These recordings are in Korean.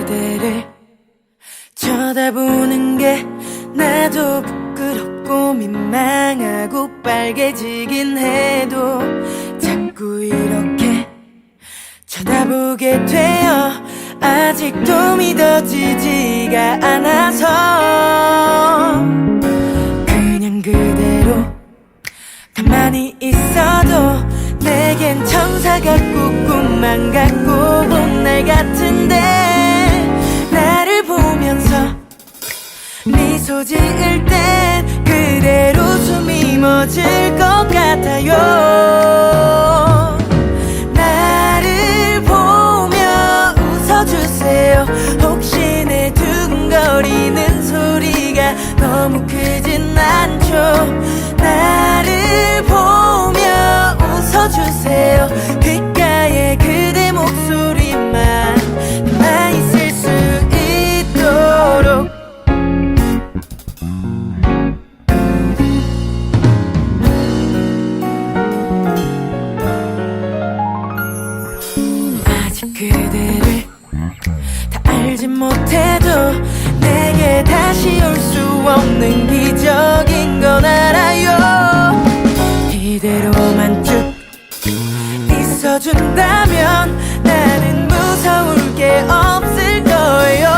그대를 쳐다보는 게 나도 부끄럽고 민망하고 빨개지긴 해도 자꾸 이렇게 쳐다보게 되어 아직도 믿어지지가 않아서 그냥 그대로 가만히 있어도 내겐 천사 같고 꿈만 같고 봄날 같은데 나를 보면서 미소 지을 땐 그대로 숨이 멎을 것 같아요. 나를 보며 웃어주세요. 혹시 내 두근거리는 소리가 너무 크진 않죠. 나를 보며 웃어주세요. 귓가에 그대 목소리만 남아있을 수 있도록. 아직 그대를 다 알지 못해도 내게 다시 올 수 없는 기적인 건 알아요. 이대로만 쭉 있어준다면 나는 무서울 게 없을 거예요.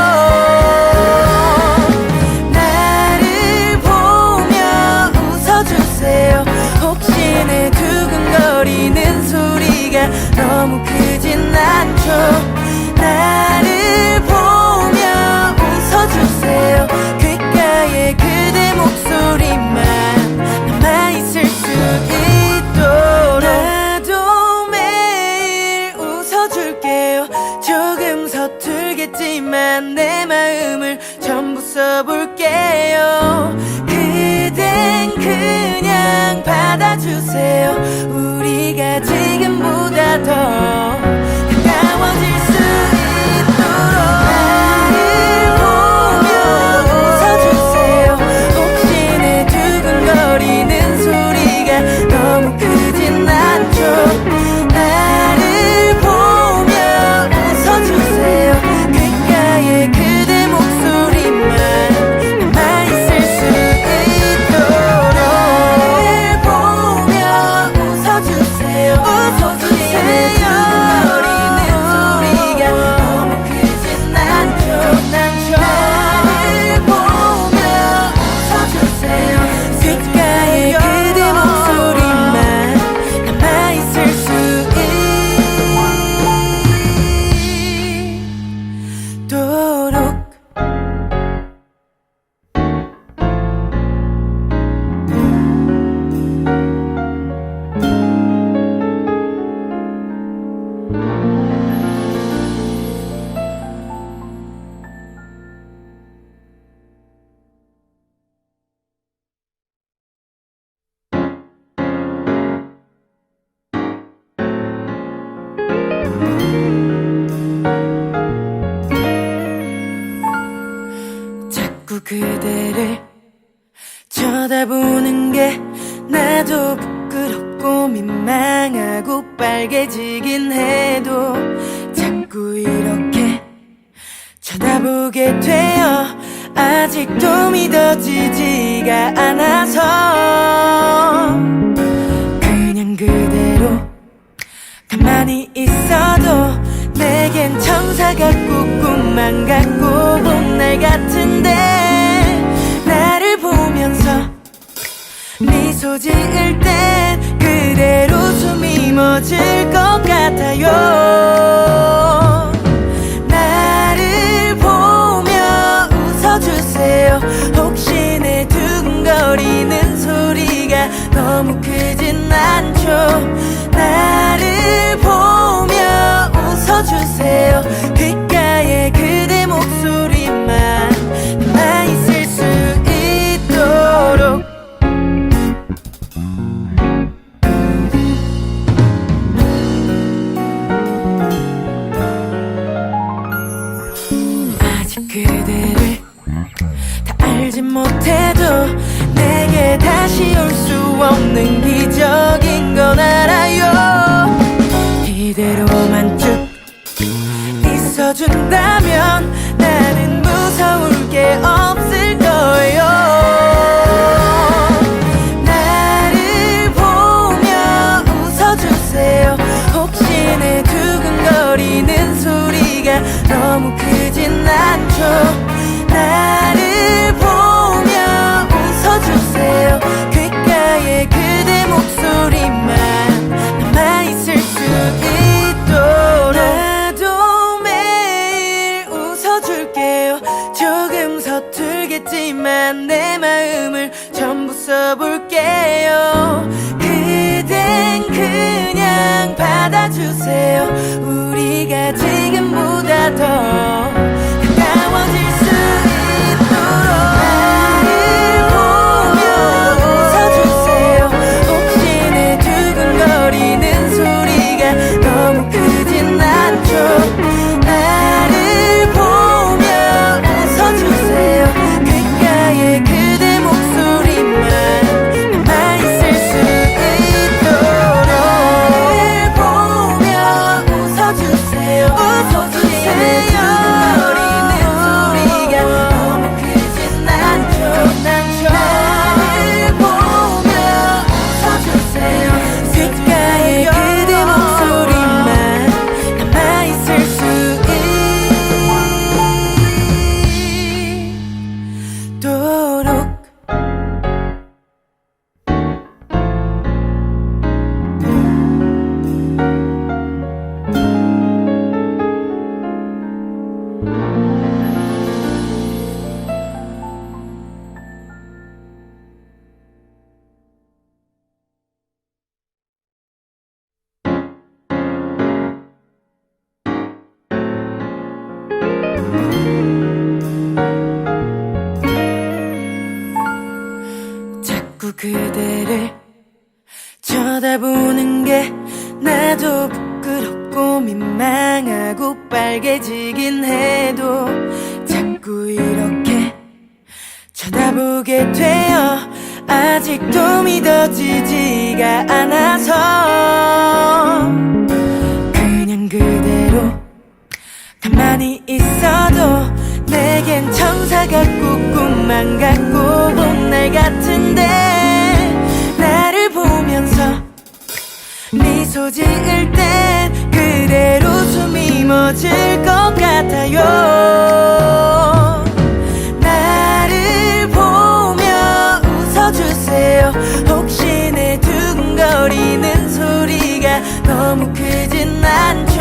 나를 보며 웃어주세요. 혹시 내 두근거리는 소리가 너무 크진 않죠. 나를 보며 웃어주세요. 귓가에 그대 목소리만 남아있을 수 있도록. 나도 매일 웃어줄게요. 조금 서툴겠지만 내 마음을 전부 써볼게요. 그댄 그냥 받아주세요. 우리가 지금보다 더 가까워질 수 있도록. 나를 보며 웃어주세요. 혹시 내 두근거리는 소리가 너무 크진 않죠. 나를 보며 웃어주세요. 귓가에 그대 목소리만 남아있을 수 있도록. 나를 보며 웃어주세요. 웃어주세요. 자꾸 그대를 쳐다보는 게 나도 부끄럽고 민망하고 빨개지긴 해도 자꾸 이렇게 쳐다보게 되어 아직도 믿어지지가 않아서 그냥 그대로 가만히 있어도 내겐 천사 같고 꿈만 같고 봄날 같은데 나를 보면서 미소 지을 땐 그대로 숨이 멎을 것 같아요. 나를 보며 웃어주세요. 혹시 내 두근거리는 소리가 너무 크진 않죠. 나를 보며 웃어주세요. 귓가에 그대 목소리만 남아있을 수 있도록. 아직 그대를 다 알지 못해도 내게 다시 올 수 없는 기적인 건 알아요. 이대로만 쭉 있어준다면 게 없을 거예요. 나를 보며 웃어주세요. 혹시 내 두근거리는 소리가 너무 크진 않죠? 나를 보며 웃어주세요. 귓가에 그대 목소리만 남아있을 수 있도록 나도 매일 웃어줄게요. 조금 서툴겠지만 내 마음을 전부 써볼게요. 그댄 그냥 받아주세요. 우리가 지금보다 더 가까워질 수 있도록 나를 보며 웃어주세요. 혹시 내 두근거리는 소리가 너무 크진 않죠? 나를 보며 웃어주세요. 귓가에 그대 목소리만 남아있을 수 있도록 나를 보며 웃어주세요. 웃어주세요. 자꾸 그대를 쳐다보는 게 나도 부끄럽고 민망하고 빨개지긴 해도 자꾸 이렇게 쳐다보게 되어 아직도 믿어지지가 않아서 그냥 그대로 가만히 있어도 내겐 천사 같고 꿈만 같고 봄날 같은데 나를 보면서 미소 지을 땐 그대로 숨이 멎을 것 같아요. 나를 보며 웃어주세요. 혹시 내 두근거리는 소리가 너무 크진 않죠?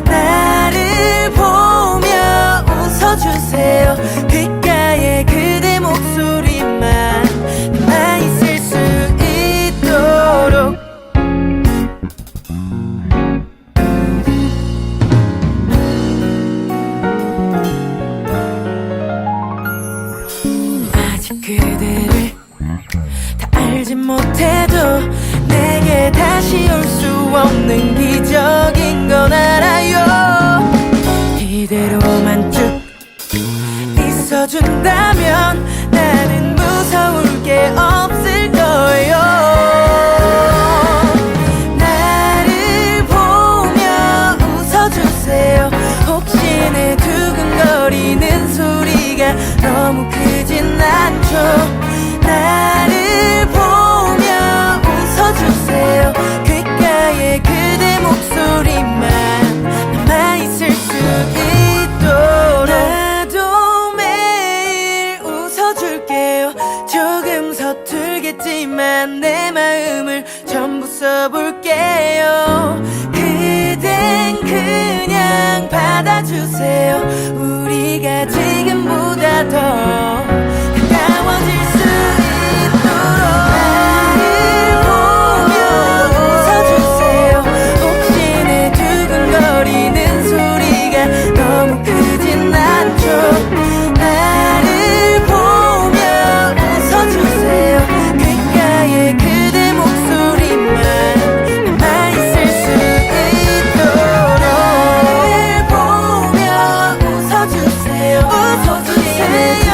나를 보며 웃어주세요. 귓가에 그대 목소리만 남아있을 수 있도록 아직 그대를 다 알지 못해도 내게 다시 올 수 없는 기적인 건 알아요. 이대로만 쭉 있어준다면 나는 무서울 게 없을 거예요. 나를 보며 웃어주세요. 혹시 내 두근거리는 소리가 너무 크진 않죠? 나를 보며 웃어주세요. 귓가에 그대 목소리만 남아있을 수 있도록 나도 매일 웃어줄게요. 조금 서툴겠지만 내 마음을 전부 써볼게요. 그댄 그냥 받아주세요. 우리가 지금보다 더 가까워질 수 있도록 나를 보며 웃어주세요. 혹시 내 두근거리는 소리가 너무 크진 않죠? 나를 보며 웃어주세요. 귓가에 그대 목소리만 남아있을 수 있도록 나를 보며 웃어주세요. 웃어주세요.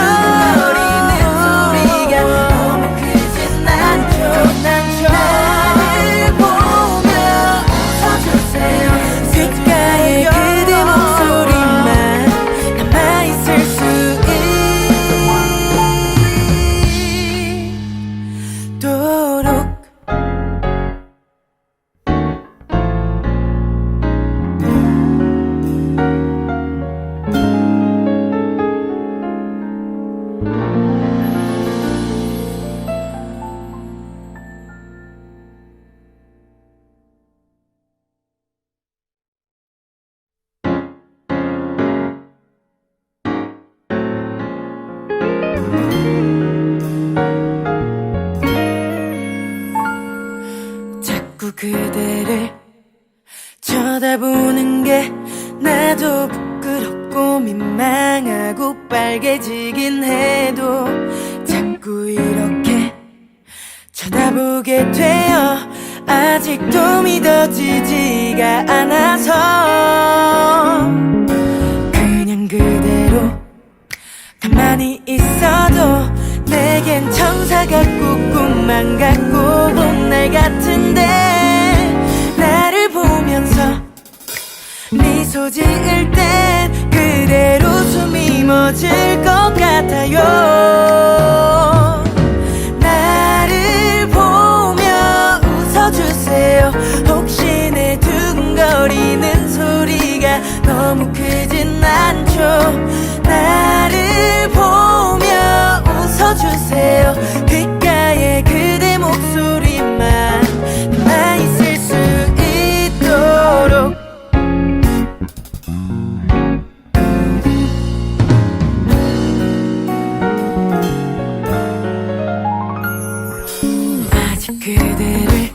빨개지긴 해도 자꾸 이렇게 쳐다보게 되어 아직도 믿어지지가 않아서 그냥 그대로 가만히 있어도 내겐 천사 같고 꿈만 같고 봄날 같은데 나를 보면서 미소 지을 땐 그대로 숨이 멎을 것 같아요. 나를 보며 웃어주세요. 혹시 내 두근거리는 소리가 너무 크진 않죠. 나를 보며 웃어주세요. 귓가에 그대 목소리만 남아있을 수 있도록. 아직 그대를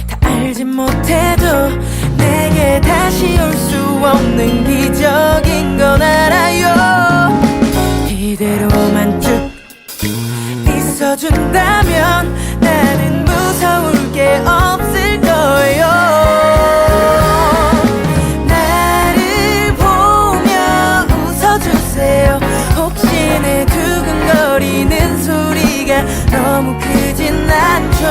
다 알진 못해도 내게 다시 올 수 없는 기적인 건 알아요. 이대로만 쭉 있어준다면 나는 무서울 게 없을 거예요. 나를 보며 웃어주세요. 혹시 내 두근거리는 소리가 너무 크진 않죠.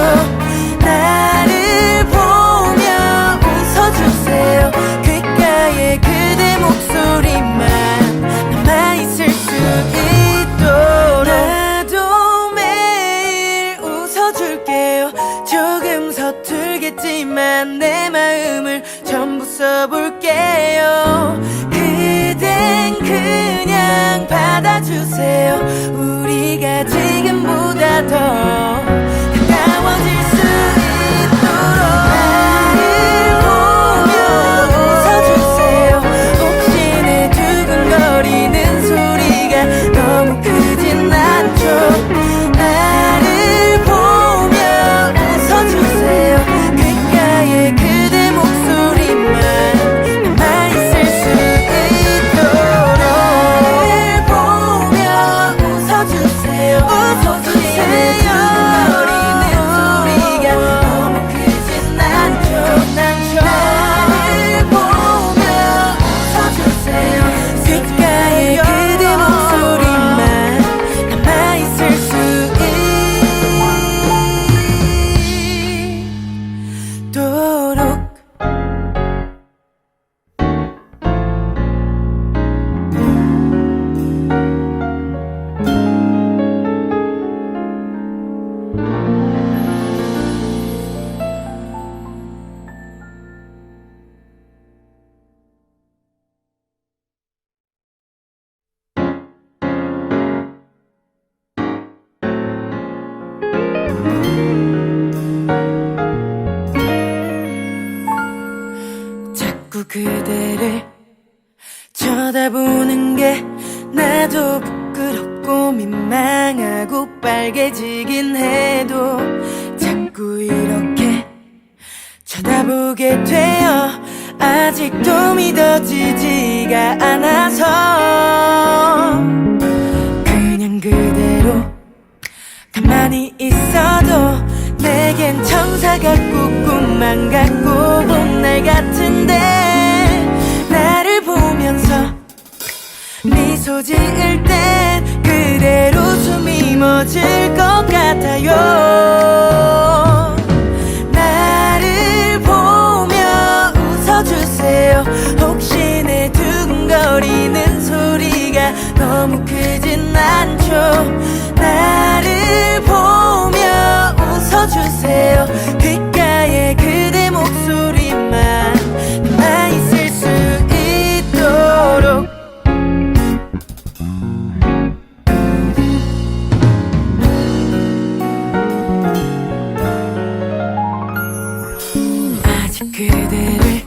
나를 보며 웃어주세요. 귓가에 그대 목소리만 남아있을 수 있도록. 나도 매일 웃어줄게요. 조금 서툴겠지만 내 마음을 전부 써볼게요. 그댄 그냥 받아주세요. 우리가 지금보다 더 가까워질 수 있도록. 나를 보며 웃어주세요. 혹시 내 두근거리는 소리가 너무 크진 않죠. 나를 보며 웃어주세요. 귓가에 그대 목소리만 남아있을 수 있도록. 나를 보며 웃어주세요. 웃어주세요. 자꾸 그대를 쳐다보는 게 나도 부끄럽고 민망하고 빨개지긴 해도 자꾸 이렇게 쳐다보게 되어 아직도 믿어지지가 않아서 그냥 그대로 가만히 있어도 내겐 천사 같고 꿈만 같고 봄날 같은데 나를 보면서 미소 지을 땐 그대로 숨이 멎을 것 같아요. 나를 보며 웃어주세요. 혹시 내 두근거리는 소리가 너무 크진 않죠. 나를 보며 웃어주세요. 귓가에 그대 목소리만 남아있을 수 있도록. 아직 그대를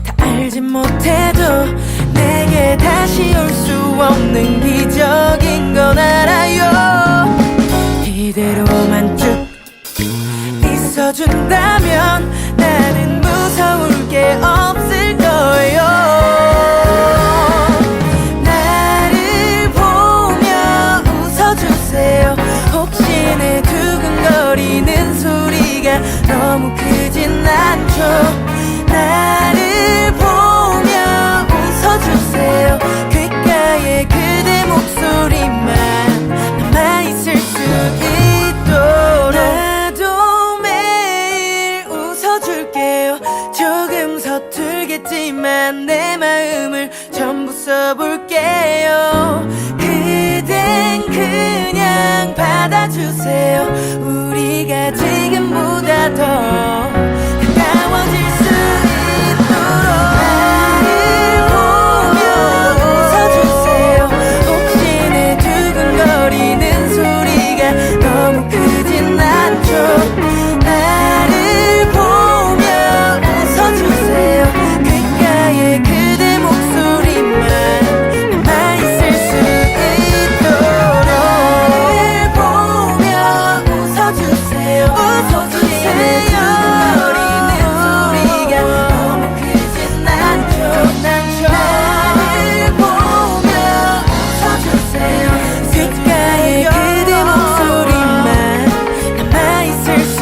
다 알진 못해도 내게 다시 올 수 없는 기적인 건 알아요. 이대로만 쭉 있어준다면 나는 무서울 게 없을 거예요. 나를 그냥 받아주세요. 우리가 지금보다 더 가까워질 수 있도록 나를 보며 웃어주세요. 혹시 내 두근거리는 소리가 너무 크진 않죠? 나를 보며 웃어주세요. 귓가에 그대 목소리만 남아있을 수 있도록 나를 보며 웃어주세요. 웃어주세요. 어리는 소리가 너무 크진 않죠? 나를 보며 웃어주세요. 귓가에 그대 목소리만 남아있을 수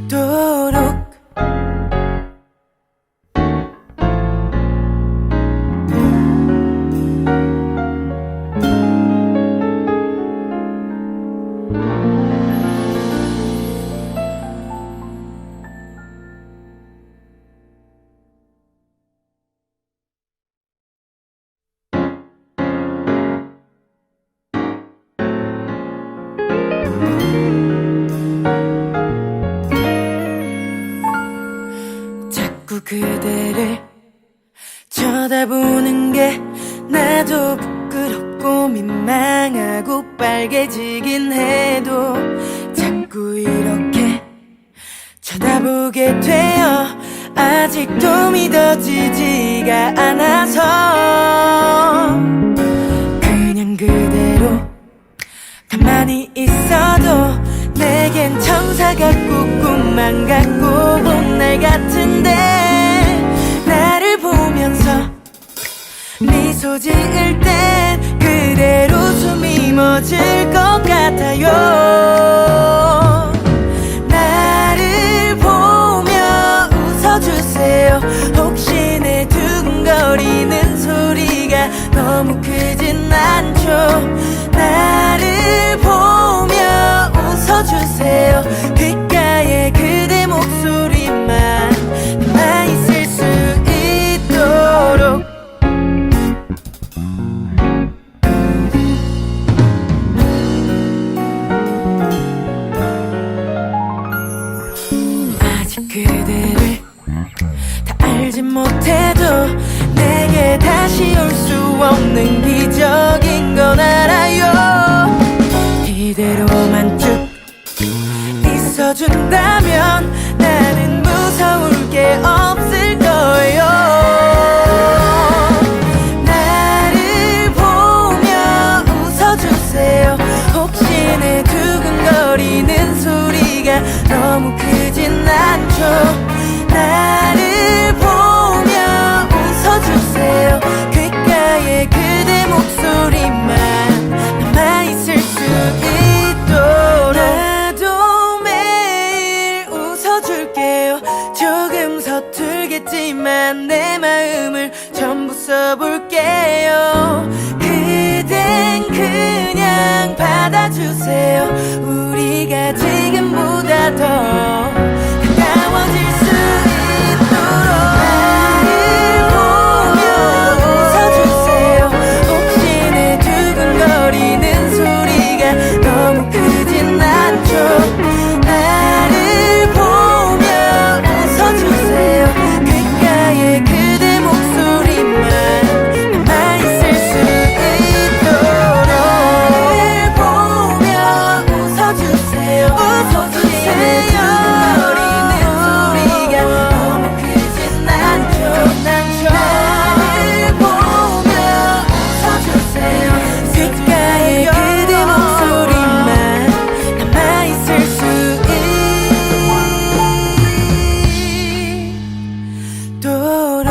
있도록 자꾸 그대를 쳐다보는 게 나도 부끄럽고 민망하고 빨개지긴 해도 자꾸 이렇게 쳐다보게 되어 아직도 믿어지지가 않아서 그냥 그대로 가만히 있어도 내겐 천사 같고 꿈만 같고 봄날 같은데 나를 보면서 미소 지을 땐 그대로 숨이 멎을 것 같아요. 나를 보며 웃어주세요. 혹시 내 두근거리는 소리가 너무 크진 않죠? 나를 보며 웃어주세요. 귓가에 그대 목소리만 남아있을 수 있도록 아직 그대를 다 알지 못해도 내게 다시 올 수 없는 기적인 건 알아요. 이대로만 쭉 있어준다면 나는 무서울 게 없을 거예요. 나를 보며 웃어주세요. 혹시 내 두근거리는 소리가 너무 크진 않죠? 나를 보며 웃어주세요. 귓가에 그대 목소리만 남아있을 수 있도록 나도 매일 웃어줄게요. 조금 서툴겠지만 내 마음을 전부 써볼게요. 그댄 그냥 받아주세요. 우리가 지금보다 더 가까워질 수 있도록 나를 보며 웃어주세요. 혹시 내 두근거리는 소리가 너무 크진 않죠? 나를 보며 웃어주세요. 귓가에 그대 목소리만 남아있을 수 있도록 나를 보며 웃어주세요. 웃어주세요. 어리는 소리가 너무 크진 않죠? 나를 보며 웃어주세요. 귓가에 그대 목소리만 남아있을 수 있도록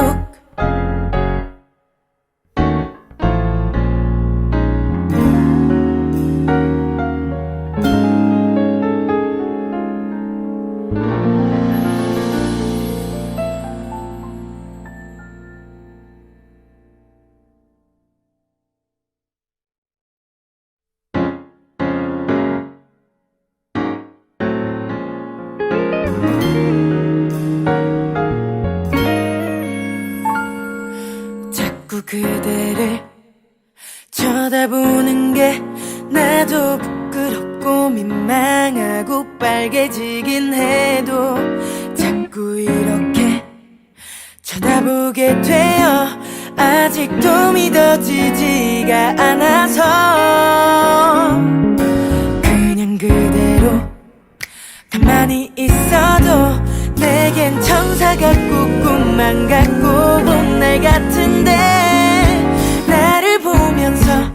자꾸 그대를 쳐다보는 게 나도 부끄럽고 민망하고 빨개지긴 해도 자꾸 이렇게 쳐다보게 되어 아직도 믿어지지가 않아서 그냥 그대로 가만히 있어도 내겐 천사 같고 꿈만 같고 봄날 같은데 나를 보면서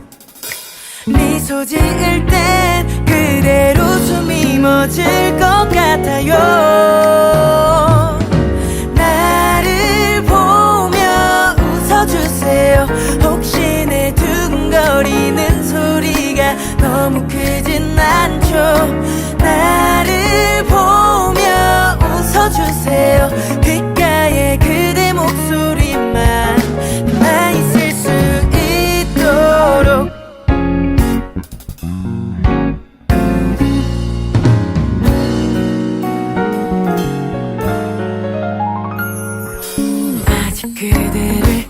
미소 지을 땐 그대로 숨이 멎을 것 같아요. 나를 보며 웃어주세요. 혹시 내 두근거리는 소리가 너무 크진 않죠. 나를 보며 웃어주세요. 귓가에 그대 목소리만 남아있을 수 있도록. 아직 그대를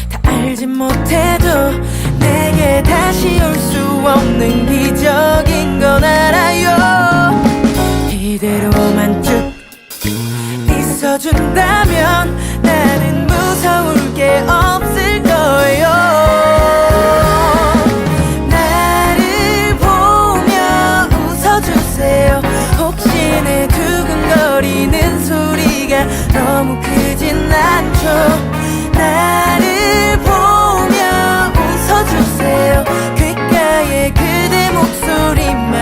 다 알진 못해도 내게 다시 올 수 없는 기적인 건 알아요. 이대로만 쭉 있어준다면 나는 무서울 게 없을 거예요. 나를 보며 웃어주세요. 혹시 내 두근거리는 소리가 너무 크진 않죠. 나를 보며 웃어주세요. 귓가에 그대 목소리만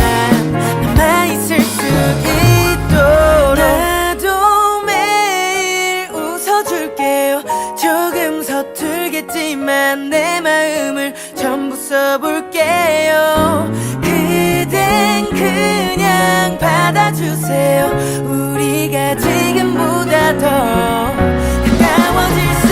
남아있을 수 있도록. 나도 매일 웃어줄게요. 조금 서툴겠지만 내 마음을 전부 써볼게요. 그댄 그냥 받아주세요. 우리가 지금보다 더 가까워질 수